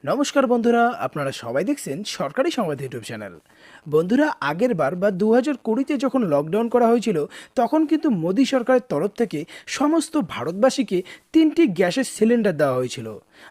নমস্কার বন্ধুরা, আপনারা সবাই দেখছেন সরকারি সংবাদ ইউটিউব চ্যানেল। বন্ধুরা, আগের বার বা 2020-তে যখন লকডাউন করা হয়েছিল, তখন কিন্তু মোদী সরকারের তরফ থেকে সমস্ত ভারতবাসীকে 3টি গ্যাসের সিলিন্ডার দেওয়া হয়েছিল।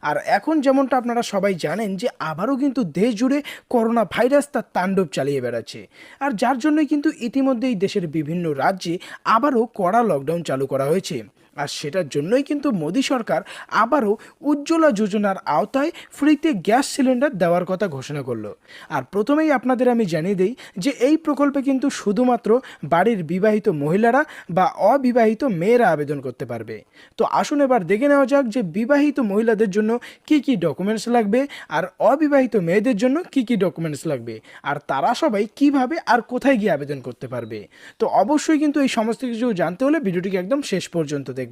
আর এখন যেমনটা আপনারা সবাই জানেন যে আবারও কিন্তু দেশ জুড়ে করোনা ভাইরাস তার তাণ্ডব চালিয়ে বেড়াচ্ছে। আর যার জন্যই কিন্তু ইতিমধ্যেই দেশের বিভিন্ন রাজ্যে আবারও কড়া লকডাউন চালু করা হয়েছে। আর সেটার জন্যই কিন্তু মোদী সরকার আবারও উজ্জ্বলা যোজনার আওতায় ফ্রিতে গ্যাস সিলিন্ডার দেওয়ার কথা ঘোষণা করলো। আর প্রথমেই আপনাদের আমি জানিয়ে দিই যে এই প্রকল্পে কিন্তু শুধুমাত্র বাড়ির বিবাহিত মহিলারা বা অবিবাহিত মেয়েরা আবেদন করতে পারবে। তো আসুন এবার দেখে নেওয়া যাক যে বিবাহিত মহিলাদের জন্য কি কি ডকুমেন্টস লাগবে আর অবিবাহিত মেয়েদের জন্য কি কি ডকুমেন্টস লাগবে, আর তারা সবাই কিভাবে আর কোথায় গিয়ে আবেদন করতে পারবে। তো অবশ্যই কিন্তু এই সমস্ত কিছু জানতে হলে ভিডিওটিকে একদম শেষ পর্যন্ত দেখবেন।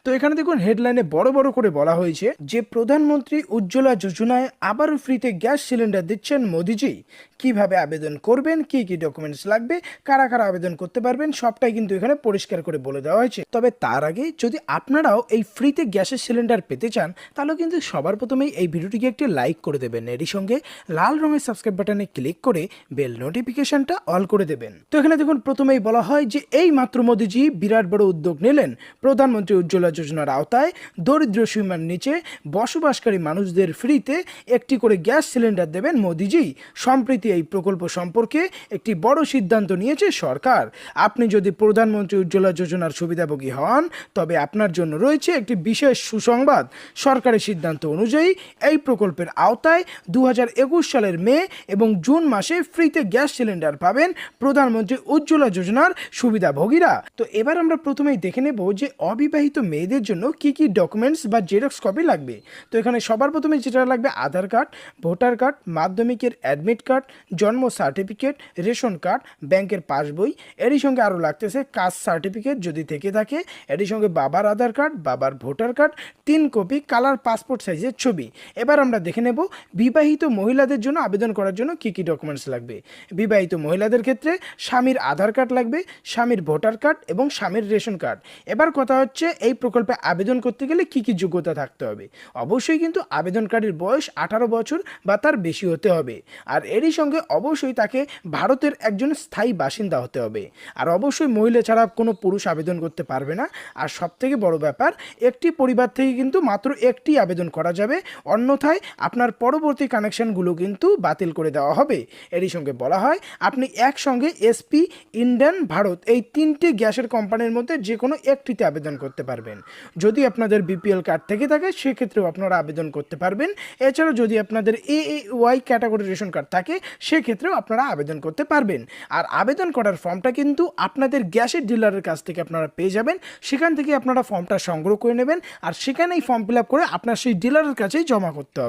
তো এখানে দেখুন হেডলাইনে বড় বড় করে বলা হয়েছে যে প্রধানমন্ত্রী উজ্জ্বলা যোজনায় আবারও ফ্রিতে গ্যাস সিলিন্ডার দিচ্ছেন মোদিজি। কিভাবে আবেদন করবেন, কি কি ডকুমেন্টস লাগবে, কারা কারা আবেদন করতে পারবেন, সবটাই কিন্তু এখানে পরিষ্কার করে বলে দেওয়া হয়েছে। তবে তার আগে যদি আপনারাও এই ফ্রিতে গ্যাসের সিলিন্ডার পেতে চান, তাহলে কিন্তু সবার প্রথমেই এই ভিডিওটিকে একটি লাইক করে দেবেন। এরই সঙ্গে লাল রঙের সাবস্ক্রাইব বাটনে ক্লিক করে বেল নোটিফিকেশনটা অল করে দেবেন। তো এখানে দেখুন প্রথমেই বলা হয় যে এই মাত্র মোদিজি বিরাট বড় উদ্যোগ নিলেন। প্রধানমন্ত্রী উজ্জ্বলা যোজনার আওতায় দরিদ্র সীমার নিচে বসবাসকারী মানুষদের ফ্রিতে একটি করে গ্যাস সিলিন্ডার দেবেন মোদিজি। সম্প্রতি এই প্রকল্প সম্পর্কে একটি বড় সিদ্ধান্ত নিয়েছে সরকার। আপনি যদি প্রধানমন্ত্রী উজ্জ্বলা যোজনার সুবিধাভোগী হন, তবে আপনার জন্য রয়েছে একটি বিশেষ সুসংবাদ। সরকারের সিদ্ধান্ত অনুযায়ী এই প্রকল্পের আওতায় 2021 সালের মে এবং জুন মাসে ফ্রিতে গ্যাস সিলিন্ডার পাবেন প্রধানমন্ত্রী উজ্জ্বলা যোজনার সুবিধাভোগীরা। তো এবার আমরা প্রথমেই দেখে নেব যে অবিবাহিত মেয়েদের জন্য কি কি ডকুমেন্টস বা জেরক্স কপি লাগবে। তো এখানে সবার প্রথমে যেটা লাগবে আধার কার্ড, ভোটার কার্ড, মাধ্যমিকের অ্যাডমিট কার্ড, জন্ম সার্টিফিকেট, রেশন কার্ড, ব্যাংকের পাসবই। এরই সঙ্গে আরও লাগতেছে কাস্ট সার্টিফিকেট যদি থেকে থাকে। এরই সঙ্গে বাবার আধার কার্ড, বাবার voter card, 3 copy colour passport সাইজের ছবি। এবার আমরা দেখে নেব বিবাহিত মহিলাদের জন্য আবেদন করার জন্য কি কি ডকুমেন্টস লাগবে। বিবাহিত মহিলাদের ক্ষেত্রে স্বামীর আধার কার্ড লাগবে, স্বামীর ভোটার কার্ড এবং স্বামীর রেশন কার্ড। এবার কথা হচ্ছে এই প্রকল্পে আবেদন করতে গেলে কি কি যোগ্যতা থাকতে হবে। অবশ্যই কিন্তু আবেদনকারীর বয়স 18 বছর বা তার বেশি হতে হবে। আর এরই সঙ্গে অবশ্যই তাকে ভারতের একজন স্থায়ী বাসিন্দা হতে হবে। আর অবশ্যই মহিলা ছাড়া কোনো পুরুষ আবেদন করতে পারবে না। আর সবথেকে বড় ব্যাপার, একটি পরিবার থেকে কিন্তু মাত্র একটি আবেদন করা যাবে, অন্যথায় আপনার পরবর্তী কানেকশনগুলো কিন্তু বাতিল করে দেওয়া হবে। এরই সঙ্গে বলা হয় আপনি একসঙ্গে এসপি, ইন্ডিয়ান, ভারত এই 3টে গ্যাসের কোম্পানির মধ্যে যে কোনো একটিতে আবেদন করতে পারবেন। যদি আপনাদের বিপিএল কার্ড থেকে থাকে সেক্ষেত্রেও আপনারা আবেদন করতে পারবেন। এছাড়াও যদি আপনাদের এএওয়াই ক্যাটাগরি রেশন কার্ড থাকে সেক্ষেত্রেও আপনারা আবেদন করতে পারবেন। আর আবেদন করার ফর্মটা কিন্তু আপনাদের গ্যাসের ডিলারের কাছ থেকে আপনারা পেয়ে যাবেন। সেখান থেকে আপনারা ফর্মটা সংগ্রহ করে নেবেন আর সেখানেই ফর্ম ফিল আপ করে আপনার সেই ডিলারের কাছেই জমা করতে হবে।